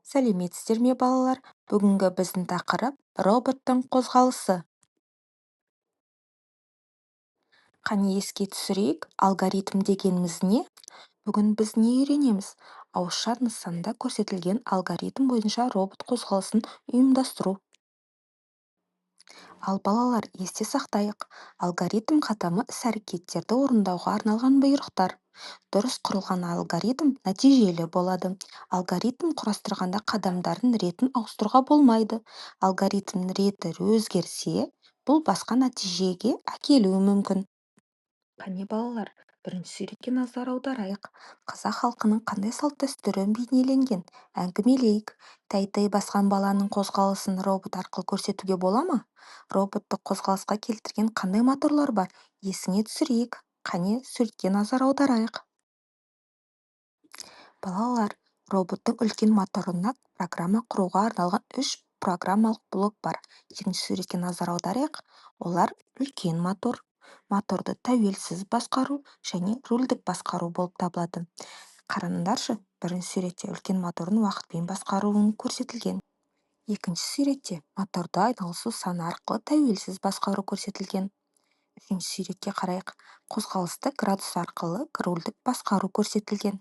Сәлеметсіздер ме балалар? Бүгінгі біздің тақырып роботтың қозғалысы. Қане еске түсірейік, алгоритм дегеніміз не? Бүгін біз не үйренеміз? Ауызша нысанда көрсетілген алгоритм бойынша робот қозғалысын ұйымдастыру. Ал балалар, есте сақтайық, алгоритм қатамы іс-әрекеттерді орындауға арналған бұйрықтар. Дұрыс құрылған алгоритм нәтижелі болады. Алгоритм құрастырғанда қадамдардың ретін ауыстыруға болмайды. Алгоритмнің реті өзгерсе, бұл басқа нәтижеге әкелуі мүмкін. Қане балалар, бірінші суретке назар аударайық. Қазақ халқының қандай салт-дәстүрі бейнеленген? Әңгімелейік. Тәй-тәй басқан баланың қозғалысын робот арқылы көрсетуге бола ма? Роботты қозғалысқа келтірген қандай моторлар бар? Есіңе түсірейік. Қане суретке назар аударайық. Балалар, роботтың үлкен моторына программа құруға арналған үш программалық блок бар. Екінші суретке назар аударайық. Олар үлкен мотор, моторды тәуелсіз басқару және рульдік басқару болып табылады. Қараңдаршы, бірінші суретте үлкен моторын уақытпен басқаруын көрсетілген. Екінші суретте моторды айналысу саны арқылы тәуелсіз басқару көрсетілген. Үшінші суретке қарайық. Қозғалысты градус арқылы рульдік басқару көрсетілген.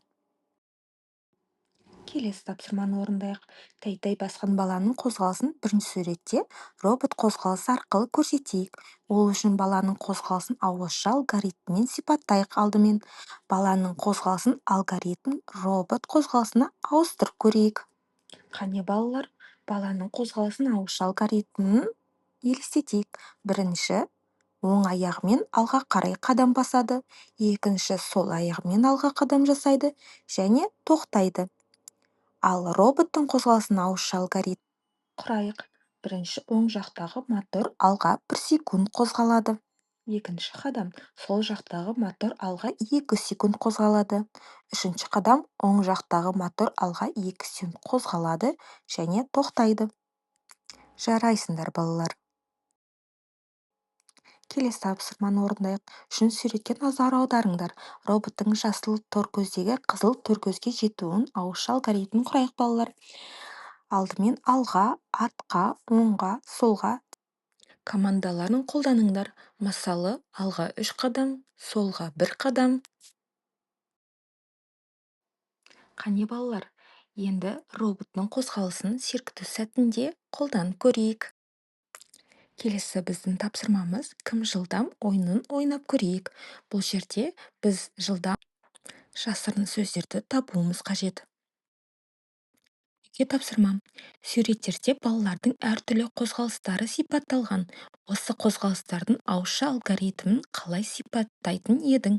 Келесі тапсырманы орындайық. Тәй-тәй басқан баланың қозғалысын бірінші суретте робот қозғалысы арқылы көрсетейік. Ол үшін баланың қозғалысын ауызша алгоритммен сипаттайық алдымен. Баланың қозғалысын алгоритм робот қозғалысына ауыстырып көрейік. Қане балалар, баланың қозғалысын ауызша алгоритмін елестетейік. Бірінші, оң аяғымен алға қарай қадам басады. Екінші, сол аяғымен алға қадам жасайды және тоқтайды. Ал роботтың қозғалысын ауызша алгоритм құрайық. Бірінші, оң жақтағы мотор алға 1 секунд қозғалады. Екінші қадам, сол жақтағы мотор алға 2 секунд қозғалады. Үшінші қадам, оң жақтағы мотор алға 2 секунд қозғалады және тоқтайды. Жарайсыңдар балалар. Келесі тапсырманы орындайық. Үшінші суретке назар аударыңдар. Роботтың жасыл торкөздегі қызыл торкөзге жетуін ауызша алгоритм құрайық балалар. Алдымен алға, артқа, оңға, солға командаларын қолданыңдар. Мысалы, алға 3 қадам, солға 1 қадам. Қане балалар, енді роботтың қозғалысын серкіту сәтінде қолданып көрейік. Келесі біздің тапсырмамыз кім жылдам ойынын ойнап көрейік. Бұл жерде біз жылдам жасырын сөздерді табуымыз қажет. Тапсырмам. Суреттерде балалардың әртүрлі қозғалыстары сипатталған. Осы қозғалыстардың ауызша алгоритмін қалай сипаттайтын едің?